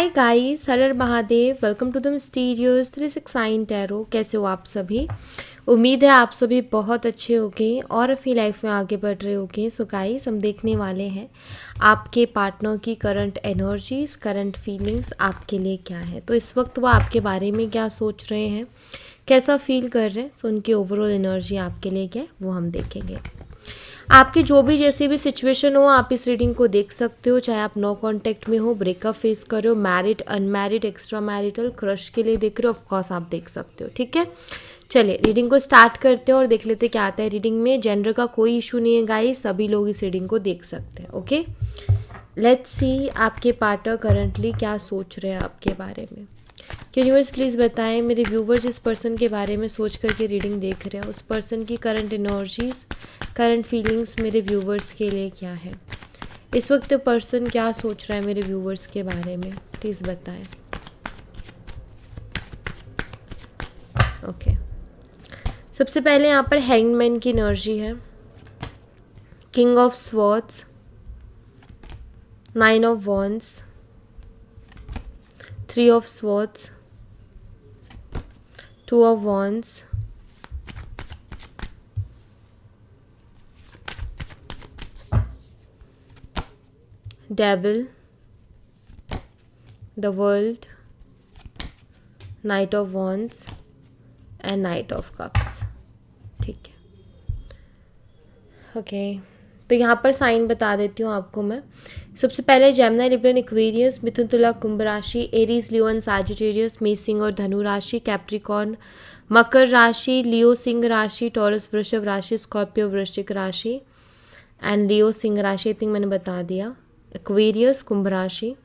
हाय guys, हर हर Mahadev. Welcome to the mysterious 369 tarot. कैसे हो आप सभी? उम्मीद है आप सभी बहुत अच्छे होंगे और अपनी लाइफ में आगे बढ़ रहे होंगे। सो गाइस, हम देखने वाले हैं आपके पार्टनर की करंट एनर्जीज, करंट फीलिंग्स आपके लिए क्या है। तो इस वक्त वो आपके बारे में क्या सोच रहे हैं, कैसा फील कर रहे हैं। सो उनकी ओवरऑल एनर्जी आपके लिए क्या है वो हम देखेंगे। आपकी जो भी जैसी भी सिचुएशन हो, आप इस रीडिंग को देख सकते हो। चाहे आप नो कांटेक्ट में हो, ब्रेकअप फेस कर रहे हो, married, unmarried, extra marital, crush के लिए देख रहे हो, ऑफकोर्स आप देख सकते हो। ठीक है, चलिए रीडिंग को स्टार्ट करते हैं और देख लेते क्या आता है रीडिंग में। जेंडर का कोई इशू नहीं है गाइस, सभी लोग इस रीडिंग को देख सकते हैं। ओके, लेट्स सी आपके पार्टनर करंटली क्या सोच रहे हैं आपके बारे में। यूनिवर्स प्लीज़ बताएं, मेरे व्यूवर्स इस पर्सन के बारे में सोच करके रीडिंग देख रहे हैं, उस पर्सन की करंट एनर्जीज, करंट फीलिंग्स मेरे व्यूवर्स के लिए क्या है। इस वक्त पर्सन क्या सोच रहा है मेरे व्यूवर्स के बारे में, प्लीज़ बताएं। ओके, सबसे पहले यहाँ पर हैंगमैन की एनर्जी है, king of swords, 9 of wands, 3 of swords, 2 of wands, devil, the world, night of wands and night of cups. ठीक है, ओके, तो यहाँ पर साइन बता देती हूँ आपको मैं। सबसे पहले जेमिनी, लिब्रा, एक्वेरियस, मिथुन, तुला, कुंभ राशि, एरीज, लियो एंड सैजिटेरियस, मेष, सिंह और धनु राशि, कैप्रिकॉर्न, मकर राशि, लियो, सिंह राशि, टॉरस, वृषभ राशि, स्कॉर्पियो, वृश्चिक राशि एंड लियो, सिंह राशि। आई थिंक मैंने बता दिया। एक्वेरियस, कुंभ राशि,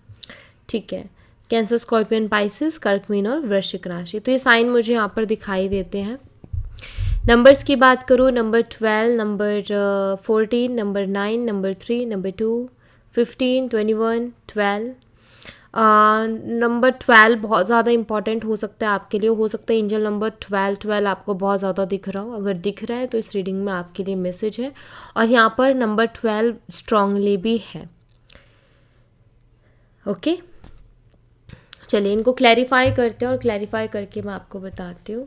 ठीक है, कैंसर, स्कॉर्पियन, पाइसिस, कर्क, मीन और वृश्चिक राशि। तो ये साइन मुझे यहाँ पर दिखाई देते हैं। नंबर्स की बात करूँ, number 12, number 14, number 9, number 3, number 2, 15, 21, 12। Number 12 बहुत ज़्यादा इंपॉर्टेंट हो सकता है आपके लिए। हो सकता है एंजल नंबर 12 आपको बहुत ज़्यादा दिख रहा हो। अगर दिख रहा है तो इस रीडिंग में आपके लिए मैसेज है, और यहाँ पर नंबर 12 स्ट्रांगली भी है। ओके, चलिए इनको क्लैरिफाई करते हैं और क्लैरिफाई करके मैं आपको बताती हूँ।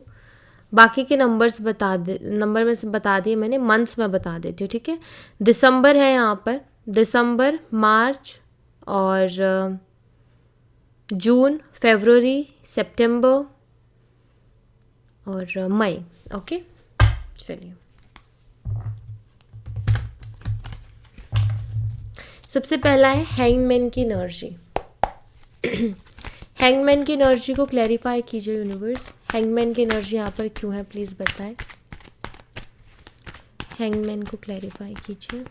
बाकी के नंबर्स नंबर में से बता दिए मैंने, मंथ्स में बता देती हूँ। ठीक है, दिसंबर है यहाँ पर, दिसंबर, मार्च और जून, फरवरी, सितंबर और मई। ओके, चलिए सबसे पहला है हैंगमैन की एनर्जी। हैंगमैन की एनर्जी को क्लैरिफाई कीजिए यूनिवर्स। हैंगमैन की एनर्जी यहाँ पर क्यों है, प्लीज़ बताएं। हैंगमैन को क्लैरिफाई कीजिए।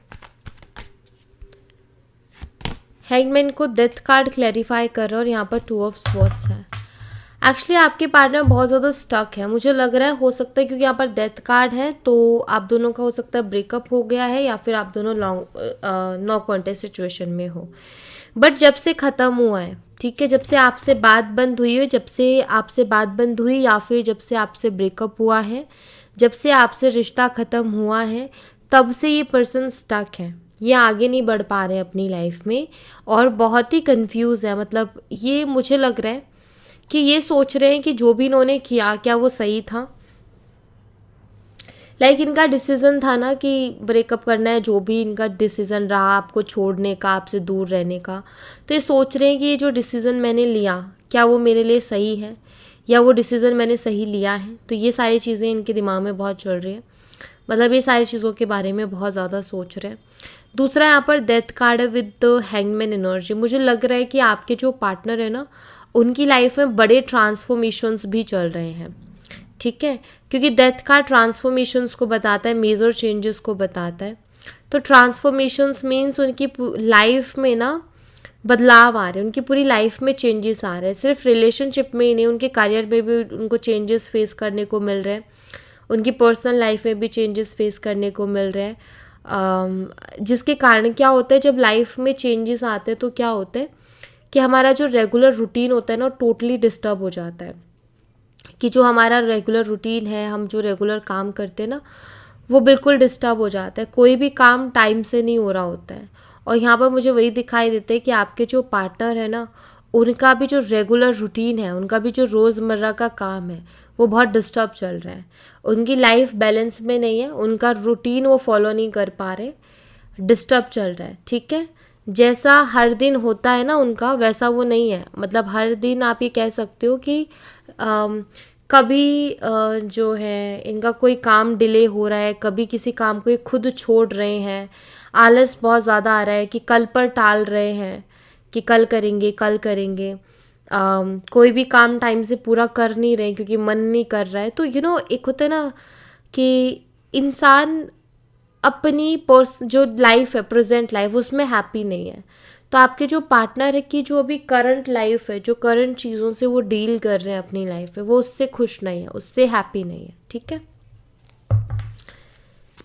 हैंगमैन को डेथ कार्ड क्लैरिफाई कर रहा है और यहाँ पर 2 ऑफ स्वॉर्ड्स है। एक्चुअली आपके पार्टनर बहुत ज़्यादा स्टक है, मुझे लग रहा है। हो सकता है क्योंकि यहाँ पर डेथ कार्ड है तो आप दोनों का हो सकता है ब्रेकअप हो गया है, या फिर आप दोनों नो कॉन्टेक्ट सिचुएशन में हो। बट जब से ख़त्म हुआ है, ठीक है, जब से आपसे बात बंद हुई है, जब से आपसे बात बंद हुई या फिर जब से आपसे ब्रेकअप हुआ है, जब से आपसे रिश्ता ख़त्म हुआ है, तब से ये पर्सन स्टक है। ये आगे नहीं बढ़ पा रहे हैं अपनी लाइफ में और बहुत ही कंफ्यूज है। मतलब ये मुझे लग रहा है कि ये सोच रहे हैं कि जो भी इन्होंने किया क्या वो सही था। लाइक इनका डिसीज़न था ना कि ब्रेकअप करना है, जो भी इनका डिसीज़न रहा आपको छोड़ने का, आपसे दूर रहने का, तो ये सोच रहे हैं कि ये जो डिसीज़न मैंने लिया क्या वो मेरे लिए सही है, या वो डिसीज़न मैंने सही लिया है। तो ये सारी चीज़ें इनके दिमाग में बहुत चल रही है। मतलब ये सारी चीज़ों के बारे में बहुत ज़्यादा सोच रहे हैं। दूसरा यहाँ पर डेथ कार्ड है विद द हैंगमैन एनर्जी। मुझे लग रहा है कि आपके जो पार्टनर है ना, उनकी लाइफ में बड़े ट्रांसफॉर्मेशंस भी चल रहे हैं। ठीक है, क्योंकि डेथ कार्ड ट्रांसफॉर्मेशंस को बताता है, मेजर चेंजेस को बताता है। तो ट्रांसफॉर्मेशंस मीन्स उनकी लाइफ में ना बदलाव आ रहे हैं, उनकी पूरी लाइफ में चेंजेस आ रहे हैं। सिर्फ रिलेशनशिप में ही नहीं, उनके करियर में भी उनको चेंजेस फेस करने को मिल रहे हैं, उनकी पर्सनल लाइफ में भी चेंजेस फेस करने को मिल रहे हैं। जिसके कारण क्या होता है, जब लाइफ में चेंजेस आते हैं तो क्या होता है कि हमारा जो रेगुलर रूटीन होता है ना, टोटली डिस्टर्ब हो जाता है। कि जो हमारा रेगुलर रूटीन है, हम जो रेगुलर काम करते हैं ना, वो बिल्कुल डिस्टर्ब हो जाता है। कोई भी काम टाइम से नहीं हो रहा होता है। और यहाँ पर मुझे वही दिखाई देता है कि आपके जो पार्टनर है ना, उनका भी जो रेगुलर रूटीन है, उनका भी जो रोज़मर्रा का काम है, वो बहुत डिस्टर्ब चल रहा है। उनकी लाइफ बैलेंस में नहीं है, उनका रूटीन वो फॉलो नहीं कर पा रहे, डिस्टर्ब चल रहा है। ठीक है, जैसा हर दिन होता है ना उनका, वैसा वो नहीं है। मतलब हर दिन आप ये कह सकते हो कि कभी जो है इनका कोई काम डिले हो रहा है, कभी किसी काम को ये खुद छोड़ रहे हैं, आलस बहुत ज़्यादा आ रहा है कि कल पर टाल रहे हैं कि कल करेंगे कल करेंगे। कोई भी काम टाइम से पूरा कर नहीं रहे क्योंकि मन नहीं कर रहा है। तो एक होता है ना कि इंसान अपनी जो लाइफ है, प्रेजेंट लाइफ, उसमें हैप्पी नहीं है। तो आपके जो पार्टनर है की जो अभी करंट लाइफ है, जो करंट चीज़ों से वो डील कर रहे हैं अपनी लाइफ में, वो उससे खुश नहीं है, उससे हैप्पी नहीं है। ठीक है,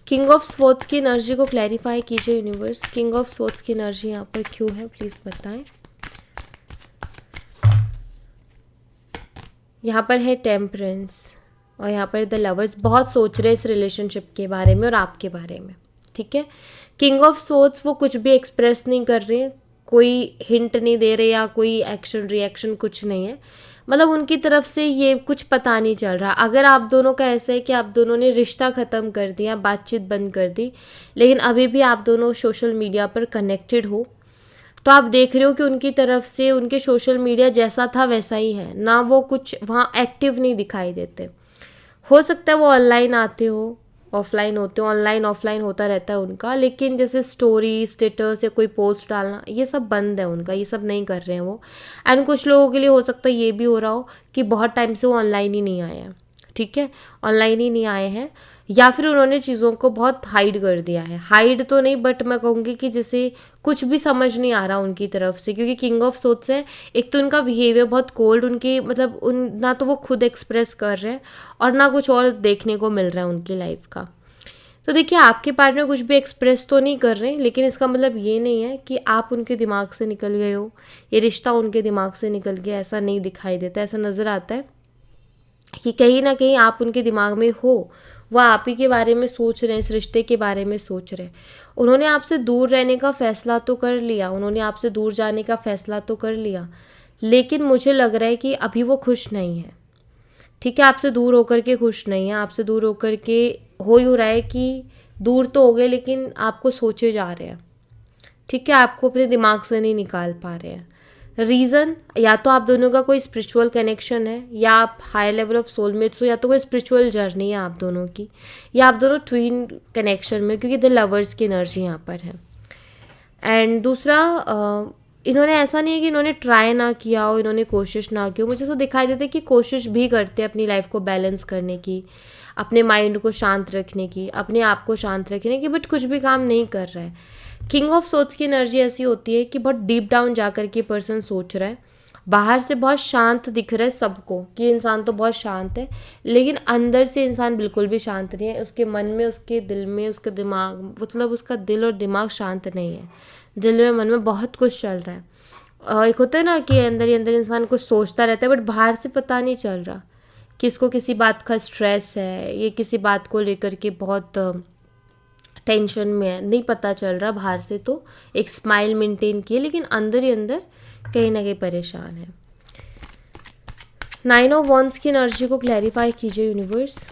किंग ऑफ स्वॉर्ड्स की एनर्जी को क्लैरिफाई कीजिए यूनिवर्स। किंग ऑफ स्वॉर्ड्स की एनर्जी यहाँ पर क्यों है, प्लीज़ बताएं। यहाँ पर है टेम्परेंस और यहाँ पर द लवर्स। बहुत सोच रहे हैं इस रिलेशनशिप के बारे में और आपके बारे में। ठीक है, किंग ऑफ स्वॉर्ड्स वो कुछ भी एक्सप्रेस नहीं कर रहे हैं, कोई हिंट नहीं दे रहे या कोई एक्शन रिएक्शन कुछ नहीं है। मतलब उनकी तरफ से ये कुछ पता नहीं चल रहा। अगर आप दोनों का ऐसा है कि आप दोनों ने रिश्ता ख़त्म कर दिया, बातचीत बंद कर दी, लेकिन अभी भी आप दोनों सोशल मीडिया पर कनेक्टेड हो, तो आप देख रहे हो कि उनकी तरफ से उनके सोशल मीडिया जैसा था वैसा ही है ना, वो कुछ वहाँ एक्टिव नहीं दिखाई देते। हो सकता है वो ऑनलाइन आते हो, ऑफलाइन होते हो, ऑनलाइन ऑफलाइन होता रहता है उनका, लेकिन जैसे स्टोरी, स्टेटस या कोई पोस्ट डालना, ये सब बंद है उनका, ये सब नहीं कर रहे हैं वो। एंड कुछ लोगों के लिए हो सकता है ये भी हो रहा हो कि बहुत टाइम से वो ऑनलाइन ही नहीं आए हैं। ठीक है, ऑनलाइन ही नहीं आए हैं, या फिर उन्होंने चीज़ों को बहुत हाइड कर दिया है। हाइड तो नहीं, बट मैं कहूँगी कि जैसे कुछ भी समझ नहीं आ रहा उनकी तरफ से, क्योंकि किंग ऑफ सोर्ड्स है। एक तो उनका बिहेवियर बहुत कोल्ड, उनकी मतलब ना तो वो खुद एक्सप्रेस कर रहे हैं और ना कुछ और देखने को मिल रहा है उनकी लाइफ का। तो देखिए, आपके पार्टनर कुछ भी एक्सप्रेस तो नहीं कर रहे हैं, लेकिन इसका मतलब ये नहीं है कि आप उनके दिमाग से निकल गए हो, ये रिश्ता उनके दिमाग से निकल गया, ऐसा नहीं दिखाई देता। ऐसा नज़र आता है कि कहीं ना कहीं आप उनके दिमाग में हो, वह आप ही के बारे में सोच रहे हैं, इस रिश्ते के बारे में सोच रहे हैं। उन्होंने आपसे दूर रहने का फ़ैसला तो कर लिया, उन्होंने आपसे दूर जाने का फ़ैसला तो कर लिया, लेकिन मुझे लग रहा है कि अभी वो खुश नहीं है। ठीक है, आपसे दूर होकर के खुश नहीं है, आपसे दूर होकर के हो ही रहा है कि दूर तो हो गए लेकिन आपको सोचे जा रहे हैं। ठीक है, आपको अपने दिमाग से नहीं निकाल पा रहे हैं। रीज़न, या तो आप दोनों का कोई स्पिरिचुअल कनेक्शन है, या आप हाई लेवल ऑफ सोलमेट्स हो, या तो कोई स्पिरिचुअल जर्नी है आप दोनों की, या आप दोनों ट्विन कनेक्शन में, क्योंकि द लवर्स की एनर्जी यहाँ पर है। एंड दूसरा, इन्होंने ऐसा नहीं है कि इन्होंने ट्राई ना किया हो, इन्होंने कोशिश ना की हो। मुझे ऐसा दिखाई देता है कि कोशिश भी करते हैं अपनी लाइफ को बैलेंस करने की, अपने माइंड को शांत रखने की, अपने आप को शांत रखने की, बट कुछ भी काम नहीं कर रहा है। किंग ऑफ सोर्ड्स की एनर्जी ऐसी होती है कि बहुत डीप डाउन जा कर के पर्सन सोच रहा है। बाहर से बहुत शांत दिख रहा है सबको कि इंसान तो बहुत शांत है, लेकिन अंदर से इंसान बिल्कुल भी शांत नहीं है। उसके मन में, उसके दिल में, उसके दिमाग, मतलब उसका दिल और दिमाग शांत नहीं है। दिल में, मन में बहुत कुछ चल रहा है। एक होता है ना कि अंदर ही अंदर इंसान कुछ सोचता रहता है, बट बाहर से पता नहीं चल रहा कि इसको किसी बात का स्ट्रेस है, ये किसी बात को लेकर के बहुत टेंशन में है, नहीं पता चल रहा बाहर से। तो एक स्माइल मेंटेन किए, लेकिन अंदर ही अंदर कहीं ना कहीं परेशान है। 9 ऑफ वॉन्ड्स की एनर्जी को क्लैरिफाई कीजिए यूनिवर्स।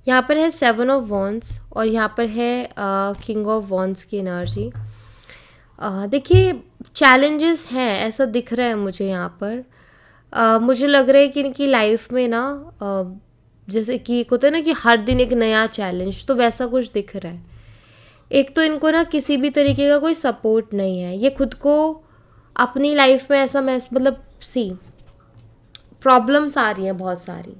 यहाँ पर है 7 ऑफ वॉन्ड्स और यहाँ पर है किंग ऑफ वॉन्ड्स की एनर्जी। देखिए, चैलेंजेस हैं, ऐसा दिख रहा है मुझे यहाँ पर। मुझे लग रहा है कि इनकी लाइफ में ना जैसे कि एक होता है ना कि हर दिन एक नया चैलेंज, तो वैसा कुछ दिख रहा है। एक तो इनको ना किसी भी तरीके का कोई सपोर्ट नहीं है, ये खुद को अपनी लाइफ में ऐसा मतलब प्रॉब्लम्स आ रही हैं, बहुत सारी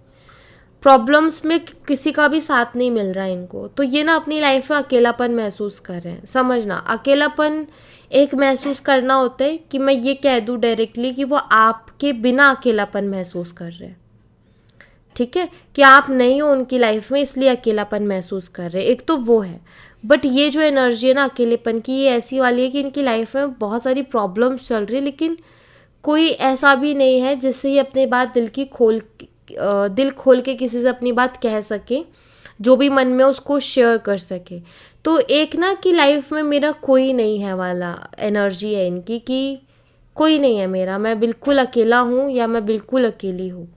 प्रॉब्लम्स में किसी का भी साथ नहीं मिल रहा है इनको। तो ये ना अपनी लाइफ में अकेलापन महसूस कर रहे हैं। समझना, अकेलापन एक महसूस करना होता है कि मैं ये कह दूँ डायरेक्टली कि वो आपके बिना अकेलापन महसूस कर रहे हैं। ठीक है, कि आप नहीं हो उनकी लाइफ में इसलिए अकेलापन महसूस कर रहे हैं, एक तो वो है। बट ये जो एनर्जी है ना अकेलेपन की, ये ऐसी वाली है कि इनकी लाइफ में बहुत सारी प्रॉब्लम्स चल रही है, लेकिन कोई ऐसा भी नहीं है जिससे ये अपनी बात दिल खोल के किसी से अपनी बात कह सके। जो भी मन में उसको शेयर कर सके। तो एक ना कि लाइफ में मेरा कोई नहीं है वाला एनर्जी है इनकी, कि कोई नहीं है मेरा, मैं बिल्कुल अकेला हूँ या मैं बिल्कुल अकेली हूँ।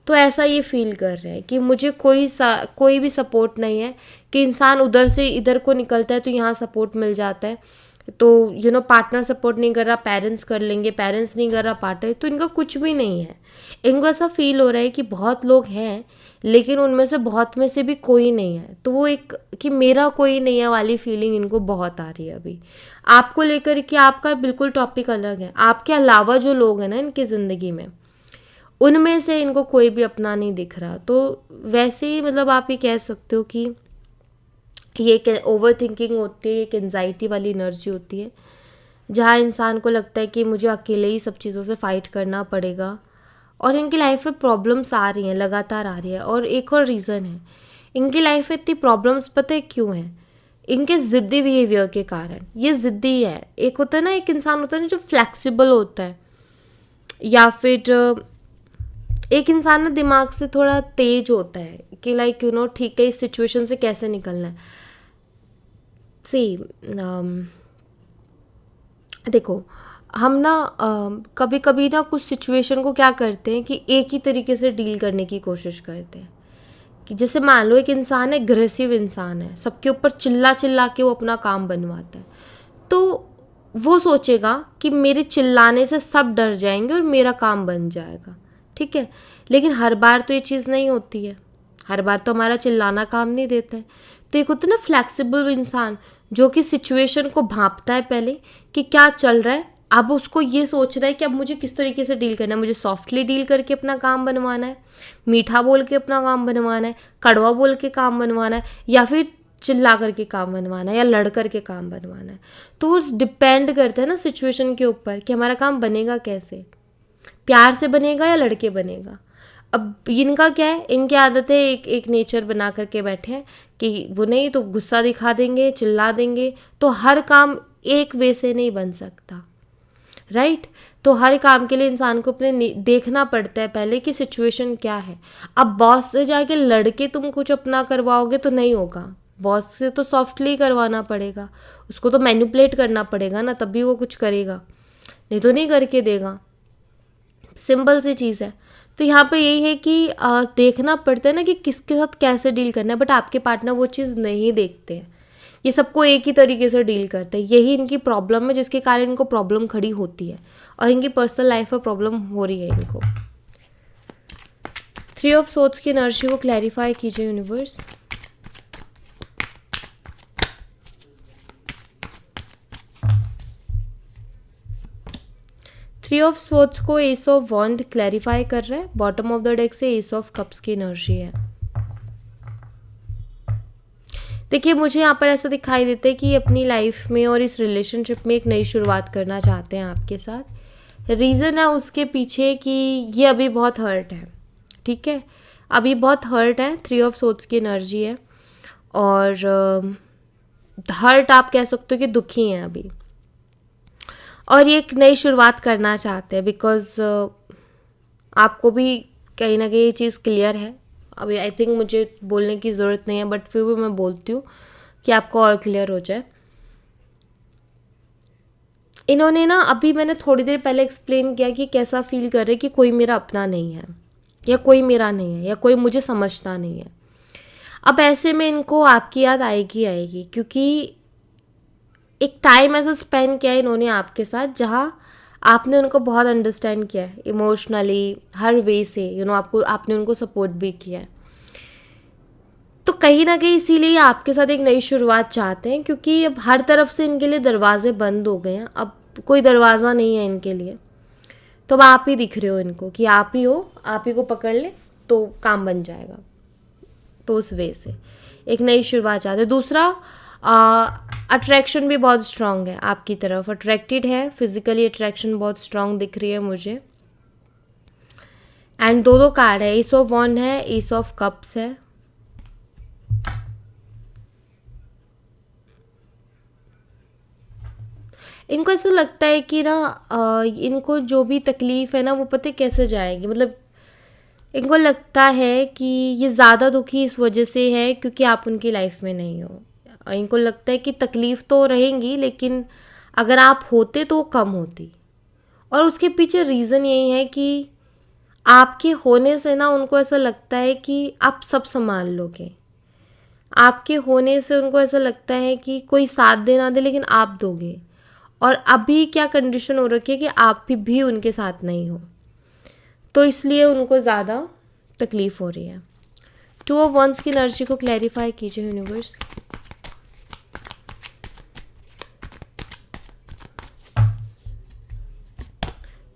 तो ऐसा ये फ़ील कर रहे हैं कि मुझे कोई भी सपोर्ट नहीं है, कि इंसान उधर से इधर को निकलता है तो यहाँ सपोर्ट मिल जाता है। तो पार्टनर सपोर्ट नहीं कर रहा, पेरेंट्स कर लेंगे, पेरेंट्स नहीं कर रहा पार्टनर, तो इनका कुछ भी नहीं है। इनको ऐसा फ़ील हो रहा है कि बहुत लोग हैं लेकिन उनमें से बहुत में से भी कोई नहीं है। तो वो एक कि मेरा कोई नहीं है वाली फीलिंग इनको बहुत आ रही है अभी। आपको लेकर कि आपका बिल्कुल टॉपिक अलग है, आपके अलावा जो लोग हैं ना इनकी ज़िंदगी में, उनमें से इनको कोई भी अपना नहीं दिख रहा। तो वैसे ही मतलब आप ये कह सकते हो कि ये एक ओवर थिंकिंग होती है, एक एंजाइटी वाली एनर्जी होती है, जहाँ इंसान को लगता है कि मुझे अकेले ही सब चीज़ों से फाइट करना पड़ेगा। और इनकी लाइफ में प्रॉब्लम्स आ रही हैं, लगातार आ रही है। और एक और रीज़न है इनकी लाइफ में इतनी प्रॉब्लम्स, पता है क्यों है? इनके ज़िद्दी बिहेवियर के कारण। ये ज़िद्दी है। एक होता है ना, एक इंसान होता है ना जो फ्लेक्सिबल होता है, या फिर एक इंसान ना दिमाग से थोड़ा तेज होता है कि लाइक ठीक है, इस सिचुएशन से कैसे निकलना है। सी देखो, हम ना कभी कभी ना कुछ सिचुएशन को क्या करते हैं कि एक ही तरीके से डील करने की कोशिश करते हैं। कि जैसे मान लो एक इंसान है, एग्रेसिव इंसान है, सबके ऊपर चिल्ला चिल्ला के वो अपना काम बनवाता है, तो वो सोचेगा कि मेरे चिल्लाने से सब डर जाएंगे और मेरा काम बन जाएगा। ठीक है, लेकिन हर बार तो ये चीज़ नहीं होती है, हर बार तो हमारा चिल्लाना काम नहीं देता है। तो एक होता है ना फ्लैक्सिबल इंसान, जो कि सिचुएशन को भांपता है पहले कि क्या चल रहा है, अब उसको ये सोच रहा है कि अब मुझे किस तरीके से डील करना है। मुझे सॉफ्टली डील करके अपना काम बनवाना है, मीठा बोल के अपना काम बनवाना है, कड़वा बोल के काम बनवाना है, या फिर चिल्ला करके काम बनवाना है, या लड़ करके काम बनवाना है। तो वो डिपेंड करता है ना सिचुएशन के ऊपर कि हमारा काम बनेगा कैसे, प्यार से बनेगा या लड़के बनेगा। अब इनका क्या है, इनकी आदत है एक नेचर बना करके बैठे हैं कि वो नहीं तो गुस्सा दिखा देंगे, चिल्ला देंगे। तो हर काम एक वे से नहीं बन सकता, राइट। तो हर काम के लिए इंसान को अपने देखना पड़ता है पहले कि सिचुएशन क्या है। अब बॉस से जाके लड़के तुम कुछ अपना करवाओगे तो नहीं होगा, बॉस से तो सॉफ्टली करवाना पड़ेगा, उसको तो मैनिपुलेट करना पड़ेगा ना, तभी वो कुछ करेगा, नहीं तो नहीं करके देगा। सिंपल सी चीज़ है। तो यहाँ पे यही है कि देखना पड़ता है ना कि किसके साथ कैसे डील करना है। बट आपके पार्टनर वो चीज़ नहीं देखते हैं, ये सबको एक ही तरीके से डील करते हैं। यही इनकी प्रॉब्लम है जिसके कारण इनको प्रॉब्लम खड़ी होती है और इनकी पर्सनल लाइफ में प्रॉब्लम हो रही है इनको। 3 ऑफ सोर्ड्स की एनर्जी को क्लैरिफाई कीजिए यूनिवर्स। थ्री ऑफ स्वॉर्ड्स को एस ऑफ वॉन्ड क्लैरिफाई कर रहा है। बॉटम ऑफ द डेक से एस ऑफ कप्स की एनर्जी है। देखिए, मुझे यहाँ पर ऐसा दिखाई देता है कि अपनी लाइफ में और इस रिलेशनशिप में एक नई शुरुआत करना चाहते हैं आपके साथ। रीज़न है उसके पीछे कि ये अभी बहुत हर्ट है, ठीक है, अभी बहुत हर्ट है। 3 ऑफ सोर्ड्स की एनर्जी है और हर्ट आप कह सकते हो कि दुखी हैं अभी, और ये एक नई शुरुआत करना चाहते हैं। बिकॉज आपको भी कहीं ना कहीं ये चीज़ क्लियर है। अभी आई थिंक मुझे बोलने की ज़रूरत नहीं है, बट फिर भी मैं बोलती हूँ कि आपको और क्लियर हो जाए। इन्होंने ना, अभी मैंने थोड़ी देर पहले एक्सप्लेन किया कि कैसा फील कर रहे कि कोई मेरा अपना नहीं है, या कोई मेरा नहीं है, या कोई मुझे समझता नहीं है। अब ऐसे में इनको आपकी याद आएगी क्योंकि एक टाइम ऐसा स्पेंड किया है इन्होंने आपके साथ जहाँ आपने उनको बहुत अंडरस्टैंड किया है इमोशनली, हर वे से, आपने उनको सपोर्ट भी किया है। तो कहीं ना कहीं इसीलिए आपके साथ एक नई शुरुआत चाहते हैं, क्योंकि अब हर तरफ से इनके लिए दरवाजे बंद हो गए हैं, अब कोई दरवाज़ा नहीं है इनके लिए। तो अब आप ही दिख रहे हो इनको कि आप ही हो, आप ही को पकड़ ले तो काम बन जाएगा। तो उस वे से एक नई शुरुआत चाहते हैं। दूसरा, अट्रैक्शन भी बहुत स्ट्रांग है आपकी तरफ, अट्रैक्टेड है, फिजिकली अट्रैक्शन बहुत स्ट्रांग दिख रही है मुझे। एंड दो कार्ड है, एस ऑफ वॉन्ड है, एस ऑफ कप्स है। इनको ऐसा लगता है कि ना इनको जो भी तकलीफ़ है ना वो पता कैसे जाएगी, मतलब इनको लगता है कि ये ज़्यादा दुखी इस वजह से है क्योंकि आप उनकी लाइफ में नहीं हो। इनको लगता है कि तकलीफ़ तो रहेंगी लेकिन अगर आप होते तो वो कम होती। और उसके पीछे रीज़न यही है कि आपके होने से ना उनको ऐसा लगता है कि आप सब संभाल लोगे। आपके होने से उनको ऐसा लगता है कि कोई साथ दे ना दे लेकिन आप दोगे। और अभी क्या कंडीशन हो रखी है कि आप भी उनके साथ नहीं हो, तो इसलिए उनको ज़्यादा तकलीफ़ हो रही है। 2 ऑफ वंस की एनर्जी को क्लैरिफाई कीजिए यूनिवर्स।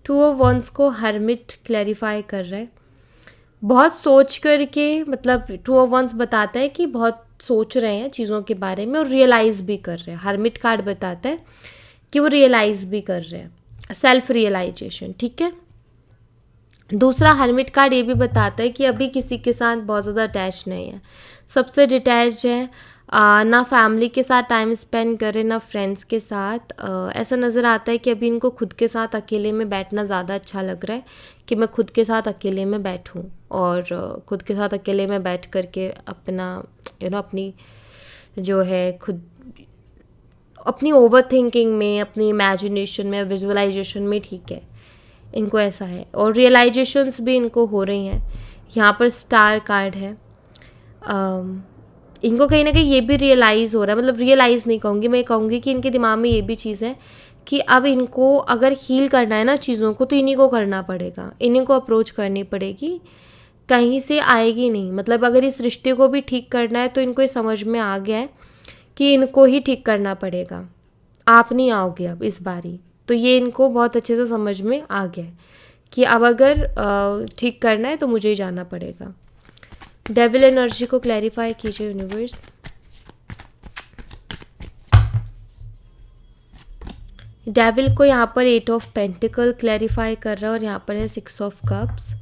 2 ऑफ वंस को हर्मिट क्लैरिफाई कर रहा है। बहुत सोच करके, मतलब 2 ऑफ वंस बताता है कि बहुत सोच रहे हैं चीज़ों के बारे में और रियलाइज़ भी कर रहे हैं। हर्मिट कार्ड बताता है कि वो रियलाइज़ भी कर रहे हैं, सेल्फ रियलाइजेशन, ठीक है। दूसरा हर्मिट कार्ड ये भी बताता है कि अभी किसी के साथ बहुत ज़्यादा अटैच नहीं है, सबसे डिटैच है। ना फैमिली के साथ टाइम स्पेंड करें ना फ्रेंड्स के साथ। ऐसा नज़र आता है कि अभी इनको खुद के साथ अकेले में बैठना ज़्यादा अच्छा लग रहा है कि मैं खुद के साथ अकेले में बैठूं और खुद के साथ अकेले में बैठ करके अपना अपनी जो है खुद अपनी ओवर थिंकिंग में, अपनी इमेजिनेशन में, विजुअलाइजेशन में, ठीक है, इनको ऐसा है। और रियलाइजेशंस भी इनको हो रही हैं। यहाँ पर स्टार कार्ड है। इनको कहीं ना कहीं ये भी रियलाइज़ हो रहा है, मतलब रियलाइज़ नहीं कहूँगी, मैं कहूँगी कि इनके दिमाग में ये भी चीज़ है कि अब इनको अगर हील करना है ना चीज़ों को, तो इन्हीं को करना पड़ेगा, इन्हीं को अप्रोच करनी पड़ेगी, कहीं से आएगी नहीं। मतलब अगर इस रिश्ते को भी ठीक करना है तो इनको ये समझ में आ गया है कि इनको ही ठीक करना पड़ेगा, आप नहीं आओगे अब इस बारी। तो ये इनको बहुत अच्छे से समझ में आ गया है कि अब अगर ठीक करना है तो मुझे ही जाना पड़ेगा। डेविल एनर्जी को क्लैरिफाई कीजिए यूनिवर्स। डेविल को यहाँ पर 8 ऑफ पेंटिकल क्लैरिफाई कर रहा है और यहाँ पर है 6 ऑफ कप्स।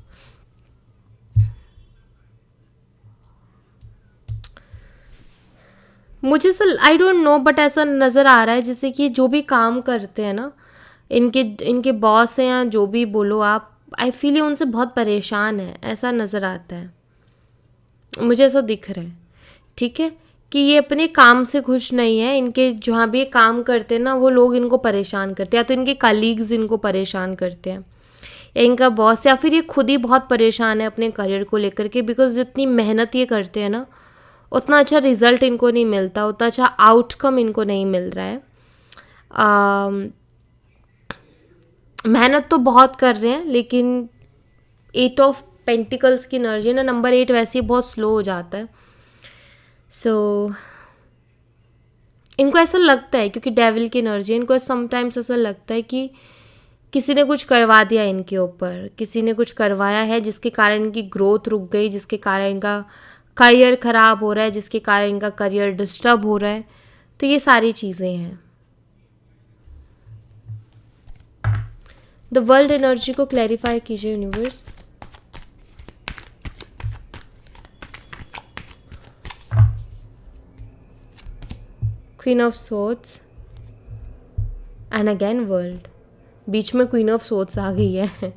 मुझे आई डोंट नो बट ऐसा नज़र आ रहा है जैसे कि जो भी काम करते हैं ना, इनके बॉस हैं या जो भी बोलो आप, आई फील ये उनसे बहुत परेशान है, ऐसा नज़र आता है, मुझे ऐसा दिख रहा है, ठीक है, कि ये अपने काम से खुश नहीं है। इनके जहाँ भी ये काम करते हैं ना वो लोग इनको परेशान करते हैं, या तो इनके कलीग्स इनको परेशान करते हैं, या इनका बॉस, या फिर ये खुद ही बहुत परेशान है अपने करियर को लेकर के। बिकॉज जितनी मेहनत ये करते हैं ना उतना अच्छा रिज़ल्ट इनको नहीं मिलता, उतना अच्छा आउटकम इनको नहीं मिल रहा है। मेहनत तो बहुत कर रहे हैं लेकिन 8 ऑफ पेंटिकल्स की एनर्जी ना, नंबर 8 वैसे ही बहुत स्लो हो जाता है। सो इनको ऐसा लगता है, क्योंकि डेविल की एनर्जी, इनको समटाइम्स ऐसा लगता है कि किसी ने कुछ करवा दिया इनके ऊपर, किसी ने कुछ करवाया है जिसके कारण इनकी ग्रोथ रुक गई, जिसके कारण इनका करियर ख़राब हो रहा है, जिसके कारण इनका करियर डिस्टर्ब हो रहा है। तो ये सारी चीज़ें हैं। द वर्ल्ड एनर्जी को क्लैरिफाई कीजिए universe. Queen of swords and again world, बीच में क्वीन ऑफ सोर्ड्स आ गई है।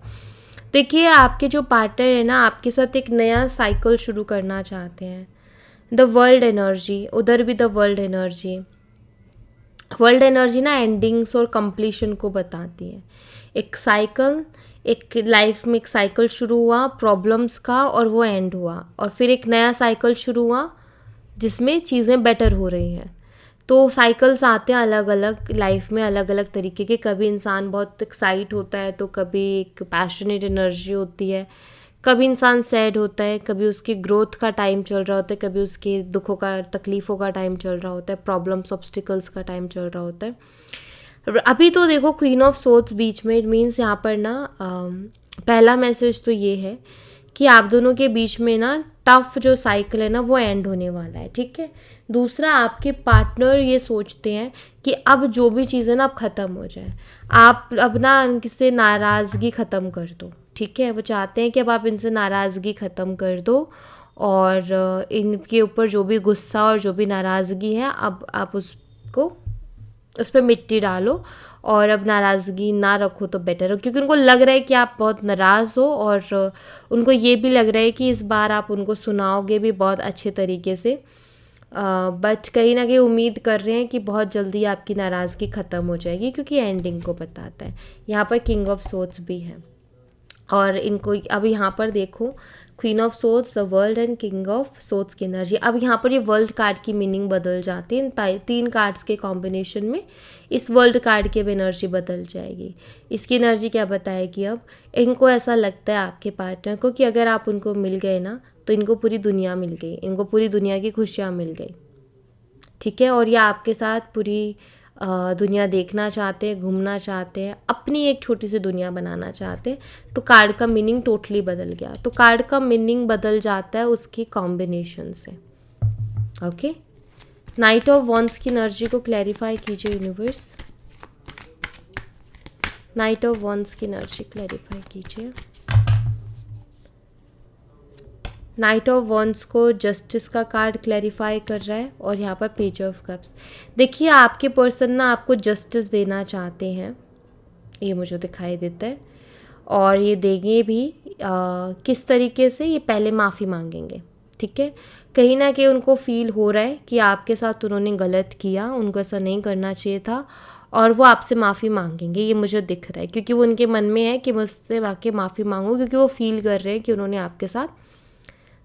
देखिए आपके जो पार्टनर है ना आपके साथ एक नया साइकिल शुरू करना चाहते हैं। द वर्ल्ड एनर्जी, उधर भी the world energy. World energy ना एंडिंग्स और कंप्लीशन को बताती है। एक साइकिल, एक लाइफ में एक साइकिल शुरू हुआ प्रॉब्लम्स का और वो एंड हुआ, और फिर एक नया साइकिल शुरू हुआ जिसमें चीज़ें बेटर हो रही हैं। तो साइकिल्स आते हैं अलग अलग लाइफ में, अलग अलग तरीके के। कभी इंसान बहुत एक्साइट होता है तो कभी एक पैशनेट एनर्जी होती है, कभी इंसान सैड होता है, कभी उसकी ग्रोथ का टाइम चल रहा होता है, कभी उसके दुखों का, तकलीफ़ों का टाइम चल रहा होता है, प्रॉब्लम्स ऑब्स्टिकल्स का टाइम चल रहा होता है। अभी तो देखो क्वीन ऑफ सोर्ड्स बीच में, इट मीन्स यहाँ पर ना पहला मैसेज तो ये है कि आप दोनों के बीच में ना टफ जो साइकिल है ना वो एंड होने वाला है, ठीक है। दूसरा, आपके पार्टनर ये सोचते हैं कि अब जो भी चीज़ें ना अब ख़त्म हो जाए, आप अब ना इनसे नाराज़गी ख़त्म कर दो, ठीक है। वो चाहते हैं कि अब आप इनसे नाराज़गी ख़त्म कर दो और इनके ऊपर जो भी गुस्सा और जो भी नाराज़गी है अब आप उसको उस पर मिट्टी डालो और अब नाराज़गी ना रखो तो बेटर हो, क्योंकि उनको लग रहा है कि आप बहुत नाराज़ हो और उनको ये भी लग रहा है कि इस बार आप उनको सुनाओगे भी बहुत अच्छे तरीके से। बट कहीं ना कहीं उम्मीद कर रहे हैं कि बहुत जल्दी आपकी नाराज़गी ख़त्म हो जाएगी, क्योंकि एंडिंग को बताता है। यहाँ पर किंग ऑफ सोर्ड्स भी है और इनको अब यहाँ पर देखो queen of swords, the world and king of swords की एनर्जी। अब यहाँ पर ये वर्ल्ड कार्ड की मीनिंग बदल जाती है। इन 3 कार्ड्स के कॉम्बिनेशन में इस वर्ल्ड कार्ड की भी एनर्जी बदल जाएगी। इसकी एनर्जी क्या बताएगी, अब इनको ऐसा लगता है आपके पार्टनर को कि अगर आप उनको मिल गए ना तो इनको पूरी दुनिया मिल गई, इनको पूरी दुनिया की खुशियाँ मिल गई, ठीक है। और ये आपके साथ पूरी दुनिया देखना चाहते हैं, घूमना चाहते हैं, अपनी एक छोटी सी दुनिया बनाना चाहते हैं। तो कार्ड का मीनिंग टोटली बदल गया। तो कार्ड का मीनिंग बदल जाता है उसकी कॉम्बिनेशन से। ओके, नाइट ऑफ वॉन्ड्स की एनर्जी को क्लैरिफाई कीजिए यूनिवर्स। नाइट ऑफ वॉन्ड्स की एनर्जी क्लैरिफाई कीजिए। नाइट ऑफ वॉन्ड्स को जस्टिस का कार्ड क्लैरिफाई कर रहा है और यहाँ पर पेज ऑफ कप्स। देखिए आपके पर्सन ना आपको जस्टिस देना चाहते हैं, ये मुझे दिखाई देता है, और ये देंगे भी किस तरीके से, ये पहले माफ़ी मांगेंगे, ठीक है। कहीं ना कहीं उनको फील हो रहा है कि आपके साथ उन्होंने गलत किया, उनको ऐसा नहीं करना चाहिए था, और वो आपसे माफ़ी मांगेंगे, ये मुझे दिख रहा है, क्योंकि वो उनके मन में है कि मुझसे वाकई माफ़ी मांगो, क्योंकि वो फील कर रहे हैं कि उन्होंने आपके साथ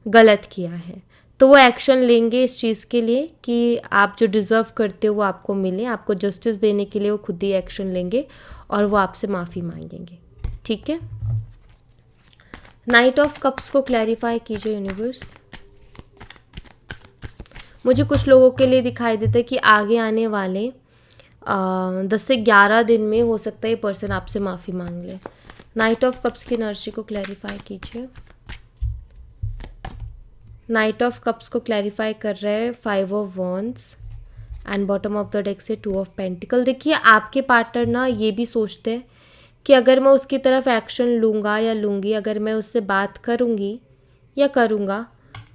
गलत किया है। तो वो एक्शन लेंगे इस चीज़ के लिए कि आप जो डिज़र्व करते हो वो आपको मिले, आपको जस्टिस देने के लिए वो खुद ही एक्शन लेंगे और वो आपसे माफ़ी मांगेंगे, ठीक है। नाइट ऑफ कप्स को क्लैरिफाई कीजिए यूनिवर्स। मुझे कुछ लोगों के लिए दिखाई देता है कि आगे आने वाले 10 से 11 दिन में हो सकता है ये पर्सन आपसे माफ़ी मांग ले। नाइट ऑफ कप्स की एनर्जी को क्लैरिफाई कीजिए। नाइट ऑफ कप्स को क्लैरिफाई कर रहे हैं 5 of wands and bottom of the deck से 2 ऑफ पेंटिकल। देखिए आपके पार्टनर ना ये भी सोचते हैं कि अगर मैं उसकी तरफ एक्शन लूँगा या लूँगी, अगर मैं उससे बात करूँगी या करूँगा,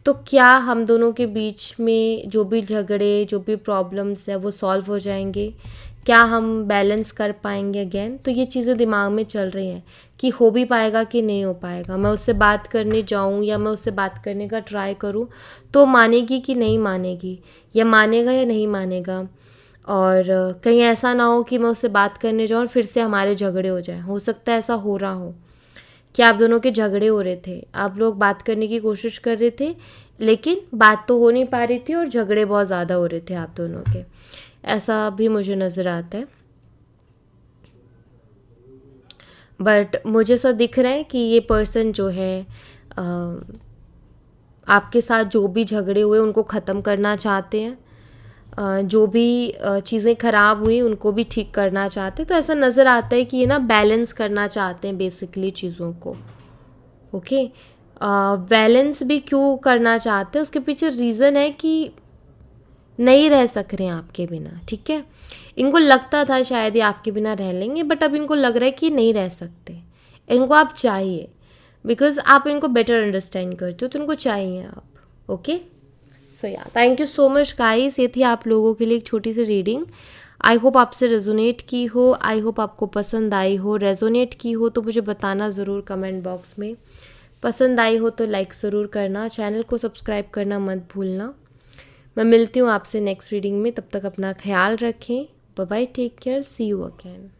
तो क्या हम दोनों के बीच में जो भी झगड़े, जो भी प्रॉब्लम्स है वो सॉल्व हो जाएंगे, क्या हम बैलेंस कर पाएंगे अगेन। तो ये चीज़ें दिमाग में चल रही हैं कि हो भी पाएगा कि नहीं हो पाएगा। मैं उससे बात करने जाऊँ या मैं उससे बात करने का ट्राई करूँ तो मानेगी कि नहीं मानेगी, या मानेगा या नहीं मानेगा। और कहीं ऐसा ना हो कि मैं उससे बात करने जाऊँ और फिर से हमारे झगड़े हो जाए। हो सकता है ऐसा हो रहा हो कि आप दोनों के झगड़े हो रहे थे, आप लोग बात करने की कोशिश कर रहे थे लेकिन बात तो हो नहीं पा रही थी और झगड़े बहुत ज़्यादा हो रहे थे आप दोनों के, ऐसा भी मुझे नज़र आता है। बट मुझे ऐसा दिख रहा है कि ये पर्सन जो है आपके साथ जो भी झगड़े हुए उनको ख़त्म करना चाहते हैं, जो भी चीज़ें ख़राब हुई उनको भी ठीक करना चाहते हैं। तो ऐसा नज़र आता है कि ये ना बैलेंस करना चाहते हैं बेसिकली चीज़ों को। ओके, बैलेंस भी क्यों करना चाहते हैं, उसके पीछे रीज़न है कि नहीं रह सक रहे हैं आपके बिना, ठीक है। इनको लगता था शायद ये आपके बिना रह लेंगे, बट अब इनको लग रहा है कि नहीं रह सकते, इनको आप चाहिए, बिकॉज आप इनको बेटर अंडरस्टैंड करते हो तो इनको चाहिए आप। ओके, सो या thank you so much guys, ये थी आप लोगों के लिए एक छोटी सी रीडिंग। आई होप आपसे रेजोनेट की हो, आई होप आपको पसंद आई हो। रेजोनेट की हो तो मुझे बताना ज़रूर कमेंट बॉक्स में, पसंद आई हो तो लाइक ज़रूर करना, चैनल को सब्सक्राइब करना मत भूलना। मैं मिलती हूँ आपसे नेक्स्ट रीडिंग में, तब तक अपना ख्याल रखें। Bye bye, take care, see you again.